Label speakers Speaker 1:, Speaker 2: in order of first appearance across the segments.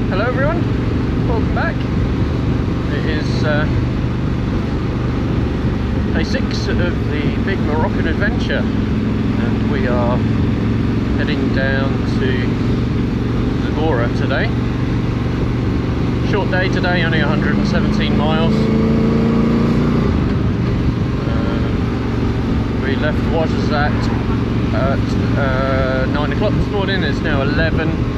Speaker 1: Hello everyone, welcome back. It is day 6 of the Big Moroccan Adventure, and we are heading down to Zagora today. Short day today, only 117 miles. We left Ouarzazate at 9 o'clock this morning. It's now 11.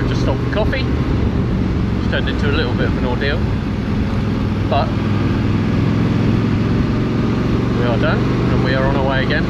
Speaker 1: Just stopped for coffee, which turned into a little bit of an ordeal, but we are done and we are on our way again.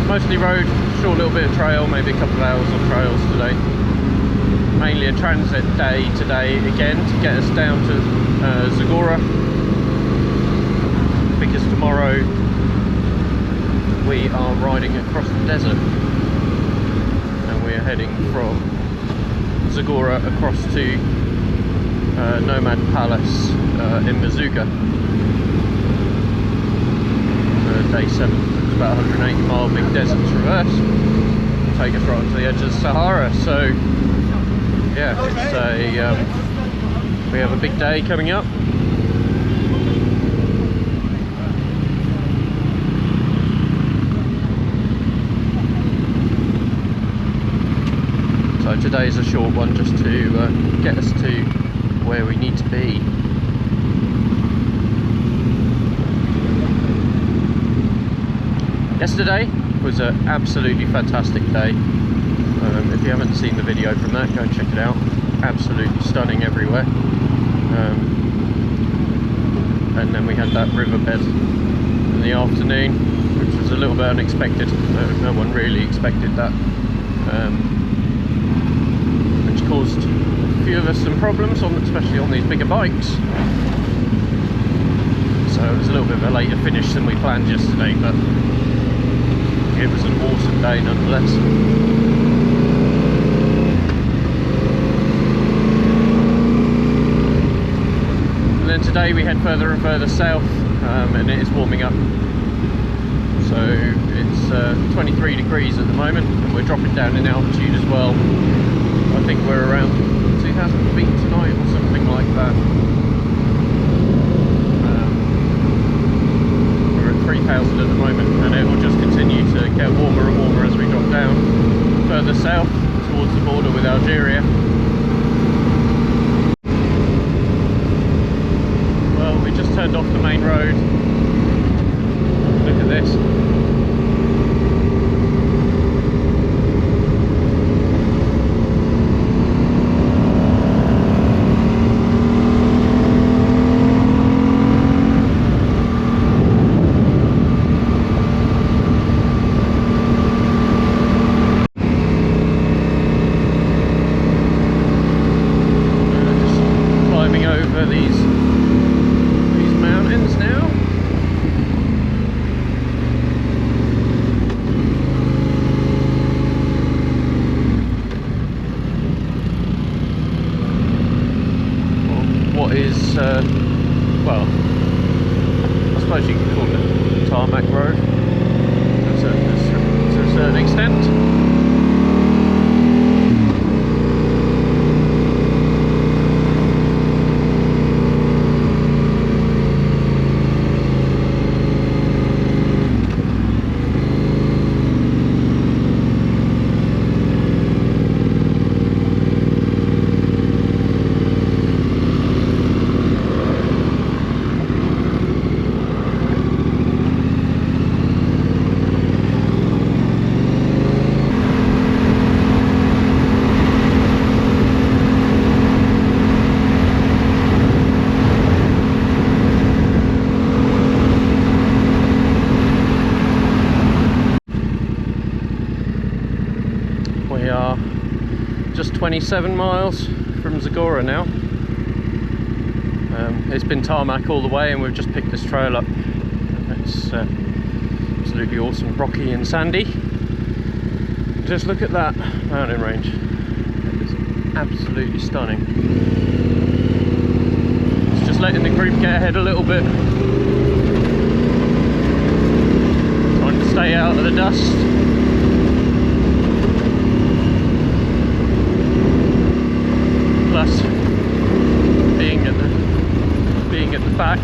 Speaker 1: Mostly road, short little bit of trail, maybe a couple of hours on trails today. Mainly a transit day today again to get us down to Zagora, because tomorrow we are riding across the desert and we are heading from Zagora across to Nomad Palace in Mazuga. Day 7. About 180 mile big desert traverse, take us right to the edge of Sahara. So yeah, it's we have a big day coming up. So today is a short one, just to get us to where we need to be. Yesterday was an absolutely fantastic day. If you haven't seen the video from that, go and check it out. Absolutely stunning everywhere. And then we had that riverbed in the afternoon, which was a little bit unexpected. No one really expected that, which caused a few of us some problems, especially on these bigger bikes. So it was a little bit of a later finish than we planned yesterday, but it was an awesome day nonetheless. And then today we head further and further south, and it is warming up. So it's 23 degrees at the moment, and we're dropping down in altitude as well. I think we're around 2,000 feet tonight or something like that. 3,000 at the moment, and it will just continue to get warmer and warmer as we drop down further south towards the border with Algeria. Well, we just turned off the main road. Look at this. Well, I suppose you could call it a tarmac road to a certain extent. 27 miles from Zagora now. It's been tarmac all the way, and we've just picked this trail up. It's absolutely awesome, rocky and sandy. Just look at that mountain range. It's absolutely stunning. It's just letting the group get ahead a little bit. Trying to stay out of the dust. Plus, being at the back.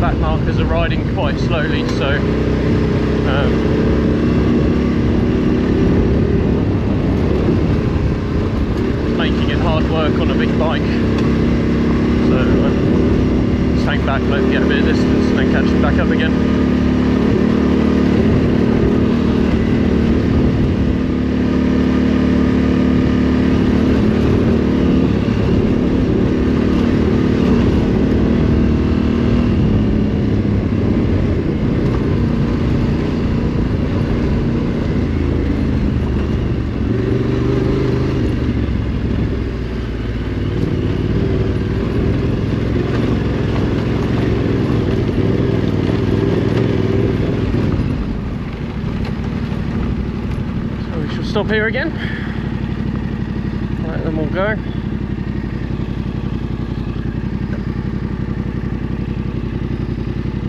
Speaker 1: Back markers are riding quite slowly, so making it hard work on a big bike. So just hang back, let them get a bit of distance, and then catch them back up again. Stop here again, let them all go.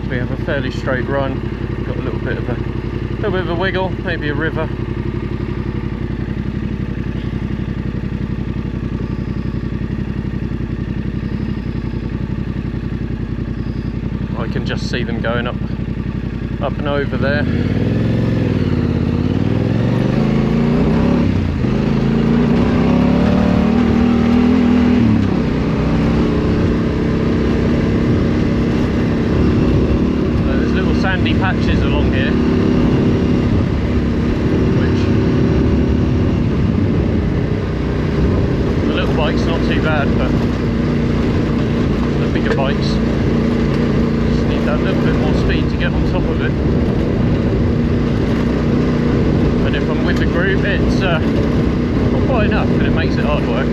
Speaker 1: So we have a fairly straight run, got a little bit of a wiggle, maybe a river. I can just see them going up and over there. Sandy patches along here, which the little bike's not too bad, but the bigger bikes just need that little bit more speed to get on top of it. And if I'm with the group, it's not quite enough, and it makes it hard work.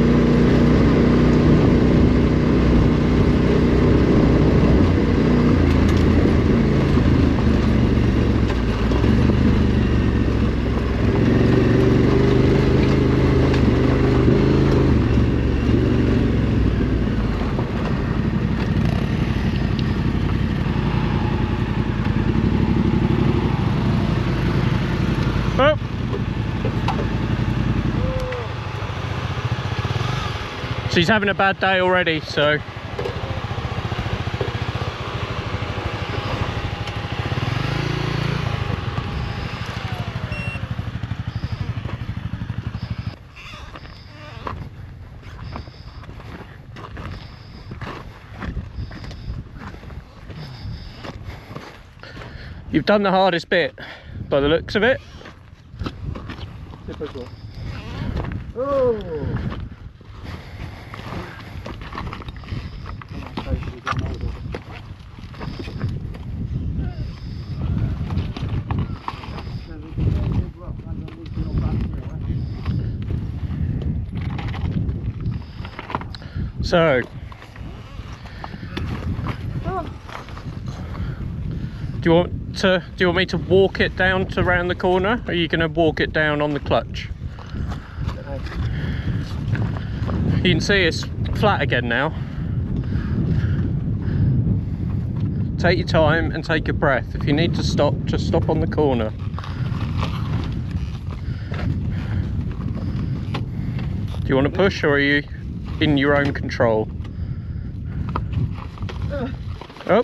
Speaker 1: She's having a bad day already, so you've done the hardest bit by the looks of it.
Speaker 2: Typical. Oh.
Speaker 1: So, do you want me to walk it down to round the corner, or are you going to walk it down on the clutch? You can see it's flat again now. Take your time and take a breath. If you need to stop, just stop on the corner. Do you want to push, or are you in your own control? Oh.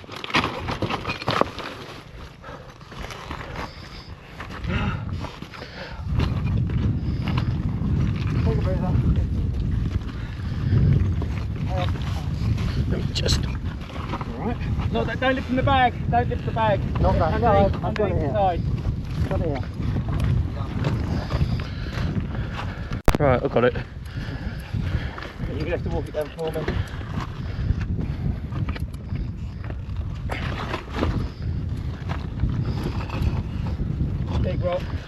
Speaker 1: Let me just...
Speaker 2: Alright. No, don't lift from the bag. Don't lift the bag.
Speaker 3: Not that. No, I've got it here.
Speaker 2: Side.
Speaker 3: Got it here.
Speaker 1: Right, I've got it.
Speaker 2: You're going to have to walk it down for me.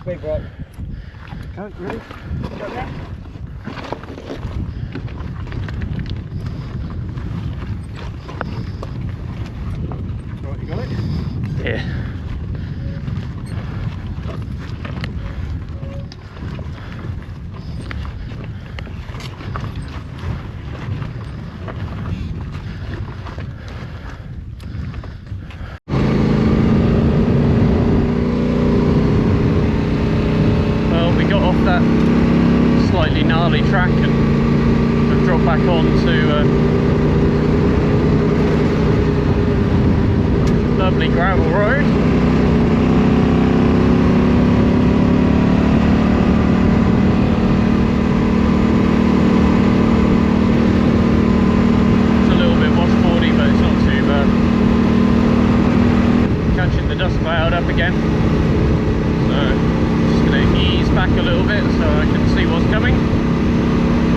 Speaker 2: speed brake.
Speaker 3: Okay, ready?
Speaker 2: Got that? Right, you got it?
Speaker 1: Yeah. Well, we got off that slightly gnarly track and have dropped back onto lovely gravel road. It's a little bit washboardy, but it's not too bad. Catching the dust cloud up again, so just going to ease back a little bit so I can see what's coming,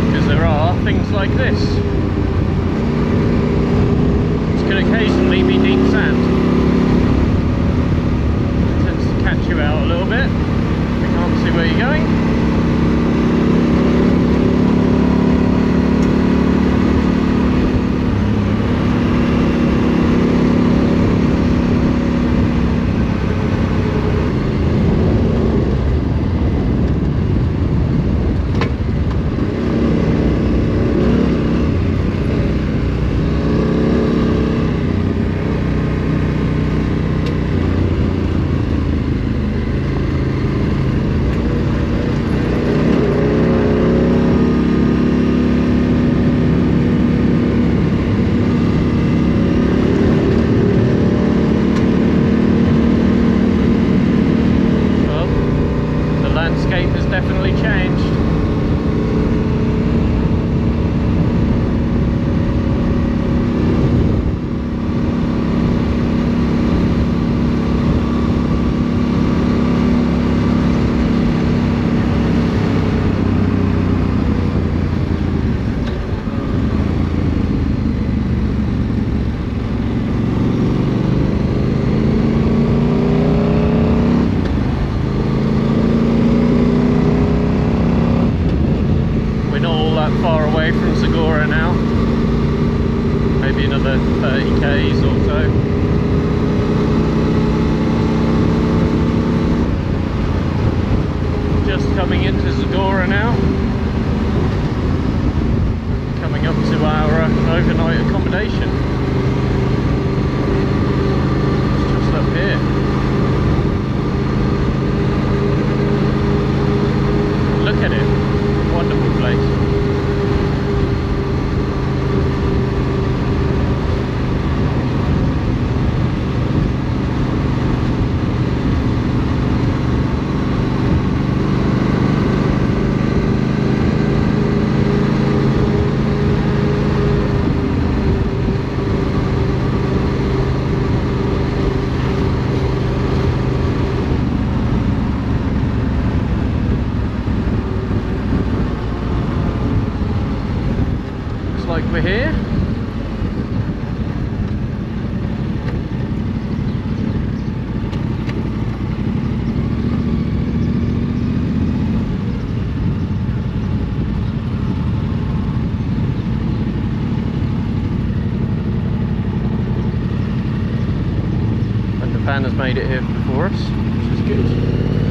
Speaker 1: because there are things like this. It could occasionally be deep sand. It tends to catch you out a little bit. You can't see where you're going. Definitely changed. Far away from Zagora now, maybe another 30 k's or so. Just coming into Zagora now, coming up to our overnight accommodation. It's just up here. Look at it, wonderful place. We're here. And the van has made it here before us, which is good.